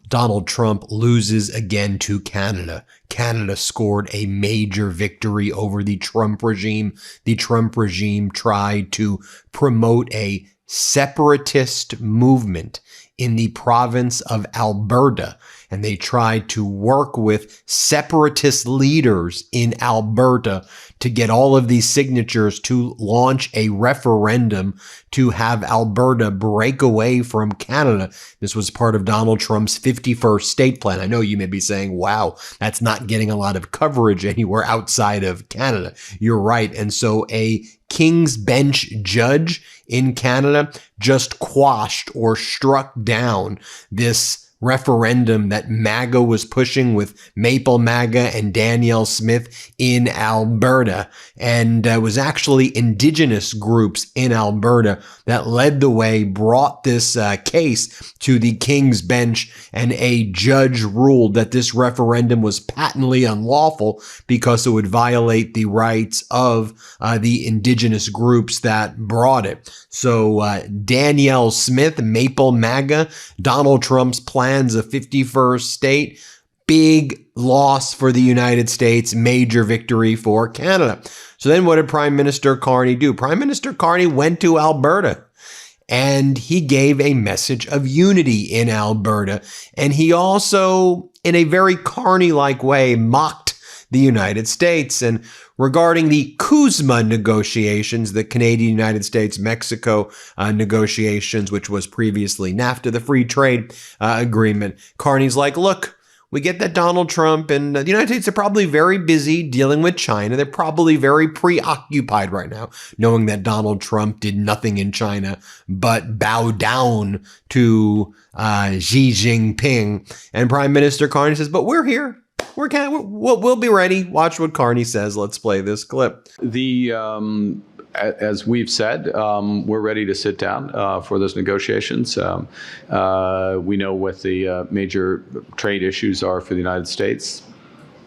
Donald Trump loses again to Canada. Canada scored a major victory over the Trump regime. The Trump regime tried to promote a separatist movement in the province of Alberta, and they tried to work with separatist leaders in Alberta to get all of these signatures to launch a referendum to have Alberta break away from Canada. This was part of Donald Trump's 51st state plan. I know you may be saying, wow, that's not getting a lot of coverage anywhere outside of Canada. You're right. And so a King's Bench judge in Canada just quashed or struck down this referendum that MAGA was pushing with Maple MAGA and Danielle Smith in Alberta. And it was actually indigenous groups in Alberta that led the way, brought this case to the King's Bench, and a judge ruled that this referendum was patently unlawful because it would violate the rights of the indigenous groups that brought it. So Danielle Smith, Maple MAGA, Donald Trump's plans of 51st state, big loss for the United States, major victory for Canada. So then what did Prime Minister Carney do? Prime Minister Carney went to Alberta and he gave a message of unity in Alberta. And he also, in a very Carney-like way, mocked the United States. And regarding the CUSMA negotiations, the Canadian-United States-Mexico negotiations, which was previously NAFTA, the free trade agreement, Carney's like, look, we get that Donald Trump and the United States are probably very busy dealing with China. They're probably very preoccupied right now, knowing that Donald Trump did nothing in China but bow down to Xi Jinping. And Prime Minister Carney says, but we're here. We'll be ready. Watch what Carney says. Let's play this clip. As we've said, we're ready to sit down for those negotiations. We know what the major trade issues are for the United States.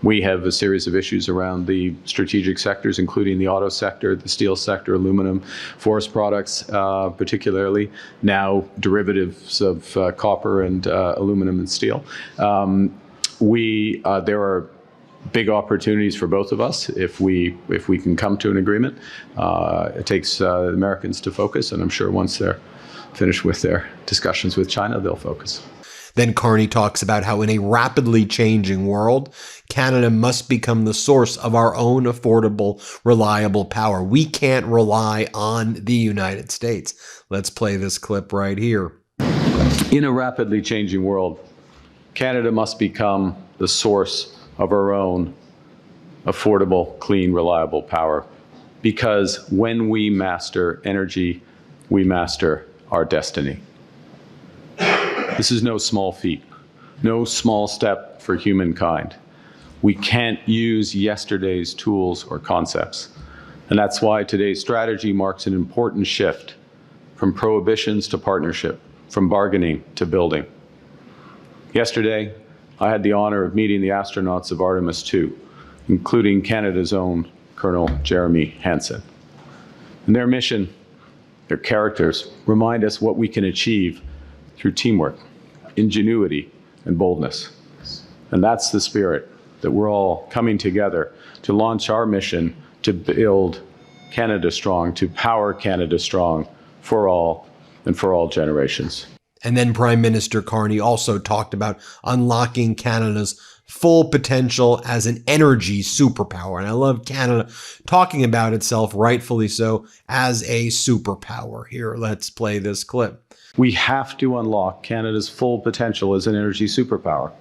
We have a series of issues around the strategic sectors, including the auto sector, the steel sector, aluminum, forest products, particularly now derivatives of copper and aluminum and steel. There are big opportunities for both of us if we can come to an agreement. It takes Americans to focus, and I'm sure once they're finished with their discussions with China, they'll focus. Then Carney talks about how in a rapidly changing world, Canada must become the source of our own affordable, reliable power. We can't rely on the United States. Let's play this clip right here. In a rapidly changing world, Canada must become the source of our own affordable, clean, reliable power. Because when we master energy, we master our destiny. This is no small feat, no small step for humankind. We can't use yesterday's tools or concepts. And that's why today's strategy marks an important shift from prohibitions to partnership, from bargaining to building. Yesterday, I had the honor of meeting the astronauts of Artemis II, including Canada's own Colonel Jeremy Hansen. And their mission, their characters, remind us what we can achieve through teamwork, ingenuity, and boldness. And that's the spirit that we're all coming together to launch our mission to build Canada strong, to power Canada strong for all and for all generations. And then Prime Minister Carney also talked about unlocking Canada's full potential as an energy superpower. And I love Canada talking about itself, rightfully so, as a superpower. Here, let's play this clip. We have to unlock Canada's full potential as an energy superpower.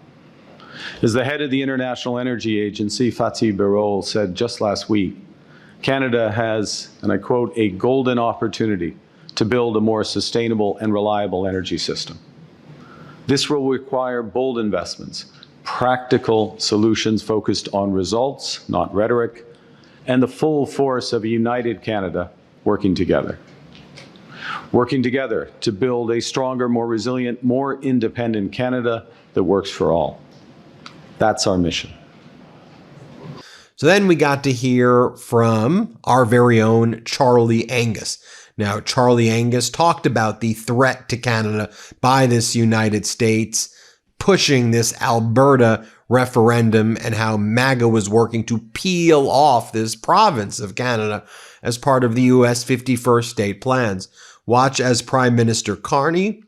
As the head of the International Energy Agency, Fatih Birol, said just last week, Canada has, and I quote, a golden opportunity to build a more sustainable and reliable energy system. This will require bold investments, practical solutions focused on results, not rhetoric, and the full force of a united Canada working together. Working together to build a stronger, more resilient, more independent Canada that works for all. That's our mission. So then we got to hear from our very own Charlie Angus. Now, Charlie Angus talked about the threat to Canada by this United States pushing this Alberta referendum and how MAGA was working to peel off this province of Canada as part of the U.S. 51st state plans. Watch as Prime Minister Carney,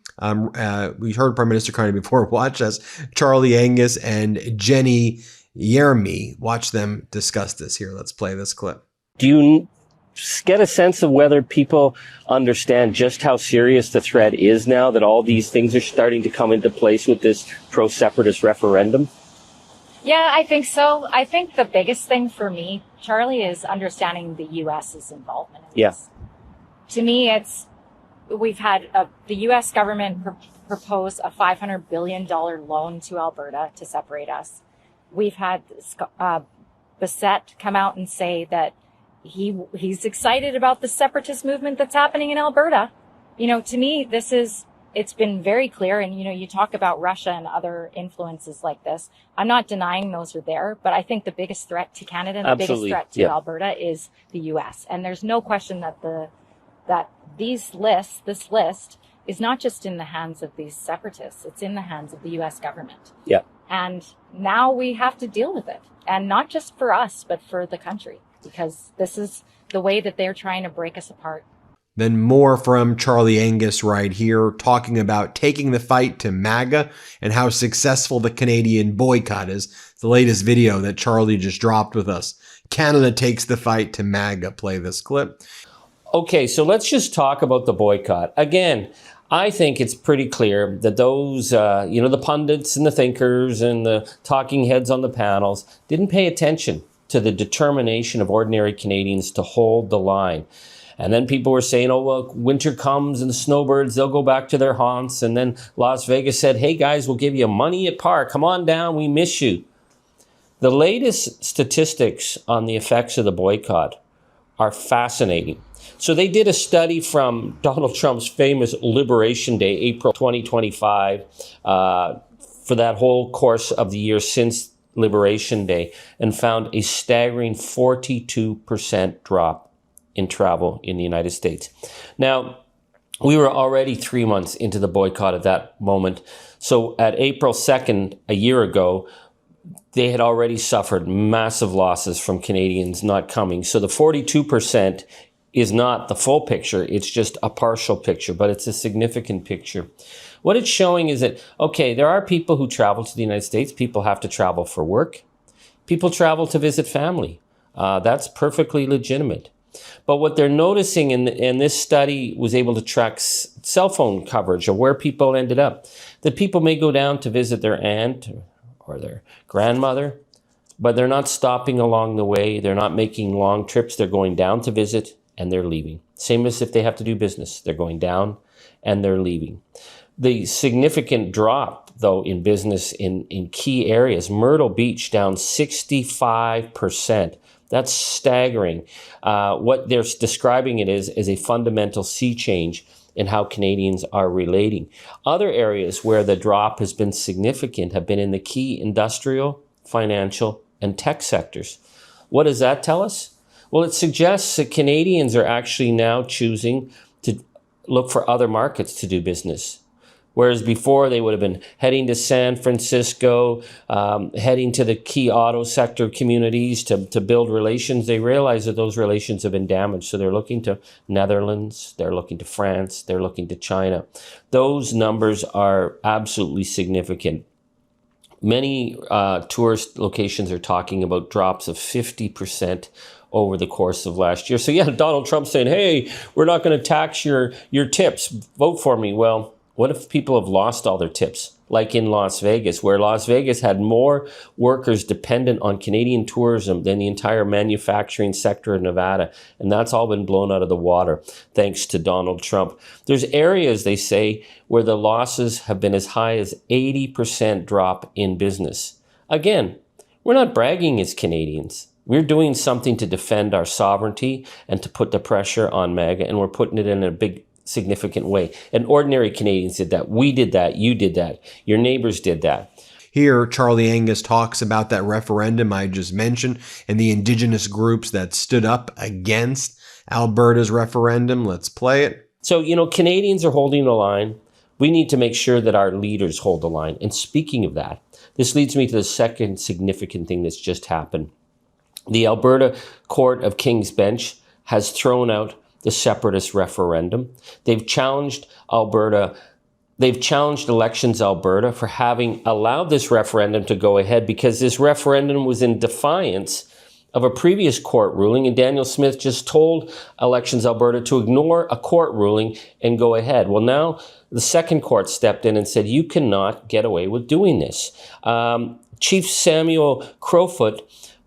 we heard Prime Minister Carney before, watch as Charlie Angus and Jenny Yermy, watch them discuss this here. Let's play this clip. Do you get a sense of whether people understand just how serious the threat is now that all these things are starting to come into place with this pro-separatist referendum? Yeah, I think so. I think the biggest thing for me, Charlie, is understanding the U.S.'s involvement in this. To me, we've had the U.S. government propose a $500 billion loan to Alberta to separate us. We've had Bissett come out and say that he's excited about the separatist movement that's happening in Alberta. You know, to me, it's been very clear. And, you know, you talk about Russia and other influences like this. I'm not denying those are there, but I think the biggest threat to Canada and the biggest threat to Alberta is the U.S. And there's no question that this list is not just in the hands of these separatists. It's in the hands of the U.S. government. Yeah. And now we have to deal with it. And not just for us, but for the country, because this is the way that they're trying to break us apart. Then more from Charlie Angus right here, talking about taking the fight to MAGA and how successful the Canadian boycott is. It's the latest video that Charlie just dropped with us. Canada takes the fight to MAGA. Play this clip. Okay, so let's just talk about the boycott. Again, I think it's pretty clear that those, the pundits and the thinkers and the talking heads on the panels didn't pay attention to the determination of ordinary Canadians to hold the line. And then people were saying, oh, well, winter comes and the snowbirds, they'll go back to their haunts. And then Las Vegas said, hey, guys, we'll give you money at par. Come on down. We miss you. The latest statistics on the effects of the boycott are fascinating. So they did a study from Donald Trump's famous Liberation Day, April 2025, for that whole course of the year since Liberation Day, and found a staggering 42% drop in travel in the United States. Now, we were already 3 months into the boycott at that moment. So at April 2nd, a year ago, they had already suffered massive losses from Canadians not coming. So the 42% is not the full picture. It's just a partial picture, but it's a significant picture. What it's showing is that, okay, there are people who travel to the United States. People have to travel for work. People travel to visit family. That's perfectly legitimate. But what they're noticing, and this study was able to track cell phone coverage of where people ended up, that people may go down to visit their aunt or their grandmother, but they're not stopping along the way. They're not making long trips. They're going down to visit and they're leaving. Same as if they have to do business. They're going down and they're leaving. The significant drop, though, in business in key areas, Myrtle Beach down 65%. That's staggering. What they're describing it is a fundamental sea change in how Canadians are relating. Other areas where the drop has been significant have been in the key industrial, financial, and tech sectors. What does that tell us? Well, it suggests that Canadians are actually now choosing to look for other markets to do business. Whereas before they would have been heading to San Francisco, heading to the key auto sector communities to build relations, they realize that those relations have been damaged. So they're looking to Netherlands, they're looking to France, they're looking to China. Those numbers are absolutely significant. Many tourist locations are talking about drops of 50% over the course of last year. So yeah, Donald Trump saying, hey, we're not going to tax your tips. Vote for me. Well, what if people have lost all their tips? Like in Las Vegas, where Las Vegas had more workers dependent on Canadian tourism than the entire manufacturing sector of Nevada. And that's all been blown out of the water, thanks to Donald Trump. There's areas, they say, where the losses have been as high as 80% drop in business. Again, we're not bragging as Canadians. We're doing something to defend our sovereignty and to put the pressure on MAGA, and we're putting it in a big, significant way. And ordinary Canadians did that. We did that. You did that. Your neighbors did that. Here, Charlie Angus talks about that referendum I just mentioned and the indigenous groups that stood up against Alberta's referendum. Let's play it. So, Canadians are holding the line. We need to make sure that our leaders hold the line. And speaking of that, this leads me to the second significant thing that's just happened. The Alberta Court of King's Bench has thrown out the separatist referendum. They've challenged Elections Alberta for having allowed this referendum to go ahead because this referendum was in defiance of a previous court ruling, and Daniel Smith just told Elections Alberta to ignore a court ruling and go ahead. Well, now the second court stepped in and said, you cannot get away with doing this. Chief Samuel Crowfoot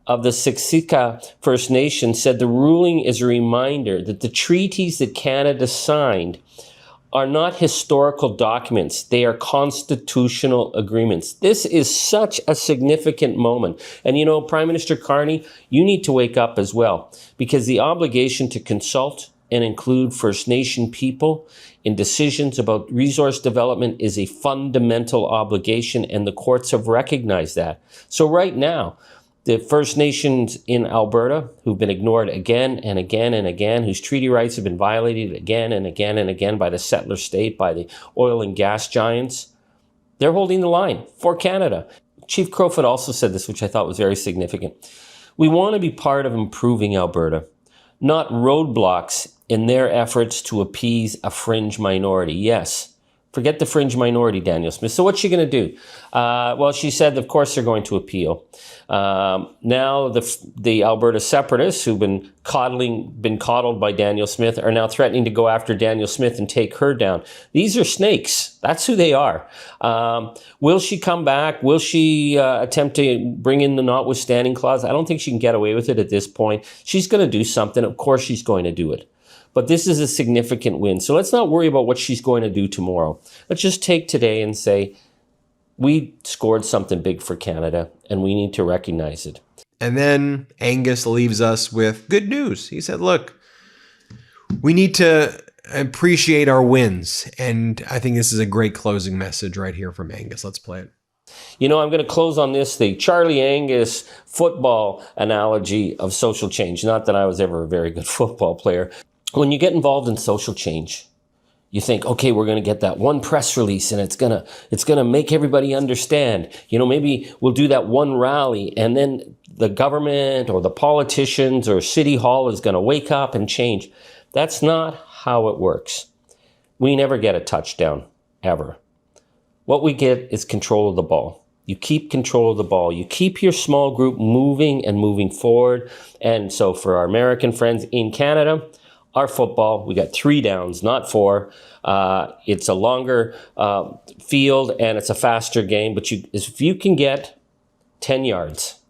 of the Siksika First Nation said the ruling is a reminder that the treaties that Canada signed are not historical documents. They are constitutional agreements. This is such a significant moment. And Prime Minister Carney, you need to wake up as well, because the obligation to consult and include First Nation people in decisions about resource development is a fundamental obligation, and the courts have recognized that. So right now, the First Nations in Alberta, who've been ignored again and again and again, whose treaty rights have been violated again and again and again by the settler state, by the oil and gas giants, they're holding the line for Canada. Chief Crowfoot also said this, which I thought was very significant. We want to be part of improving Alberta, not roadblocks in their efforts to appease a fringe minority. Yes. Forget the fringe minority, Daniel Smith. So what's she going to do? Well, she said, of course, they're going to appeal. Now the Alberta separatists who've been coddled by Daniel Smith are now threatening to go after Daniel Smith and take her down. These are snakes. That's who they are. Will she come back? Will she attempt to bring in the notwithstanding clause? I don't think she can get away with it at this point. She's going to do something. Of course, she's going to do it. But this is a significant win. So let's not worry about what she's going to do tomorrow. Let's just take today and say, we scored something big for Canada, and we need to recognize it. And then Angus leaves us with good news. He said, look, we need to appreciate our wins. And I think this is a great closing message right here from Angus. Let's play it. I'm going to close on this, the Charlie Angus football analogy of social change. Not that I was ever a very good football player. When you get involved in social change, you think, okay, we're going to get that one press release and it's going to make everybody understand. Maybe we'll do that one rally and then the government or the politicians or City Hall is going to wake up and change. That's not how it works. We never get a touchdown, ever. What we get is control of the ball. You keep control of the ball. You keep your small group moving and moving forward. And so for our American friends in Canada, our football, we got 3 downs, not 4. It's a longer field and it's a faster game. But if you can get 10 yards,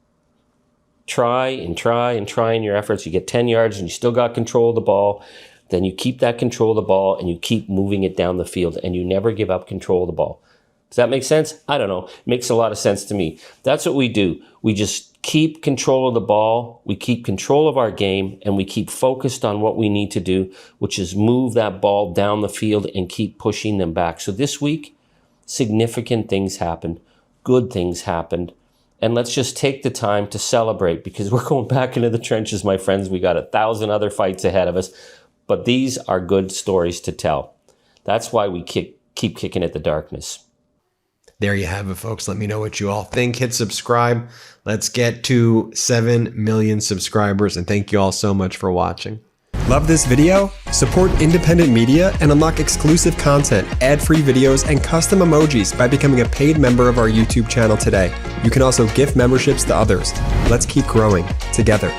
try in your efforts. You get 10 yards and you still got control of the ball. Then you keep that control of the ball and you keep moving it down the field and you never give up control of the ball. Does that make sense? I don't know. It makes a lot of sense to me. That's what we do. We just keep control of the ball, we keep control of our game, and we keep focused on what we need to do, which is move that ball down the field and keep pushing them back. So this week, significant things happened, good things happened, and let's just take the time to celebrate because we're going back into the trenches, my friends. We got 1,000 other fights ahead of us, but these are good stories to tell. That's why we keep kicking at the darkness. There you have it, folks. Let me know what you all think. Hit subscribe. Let's get to 7 million subscribers. And thank you all so much for watching. Love this video? Support independent media and unlock exclusive content, ad-free videos, and custom emojis by becoming a paid member of our YouTube channel today. You can also gift memberships to others. Let's keep growing together.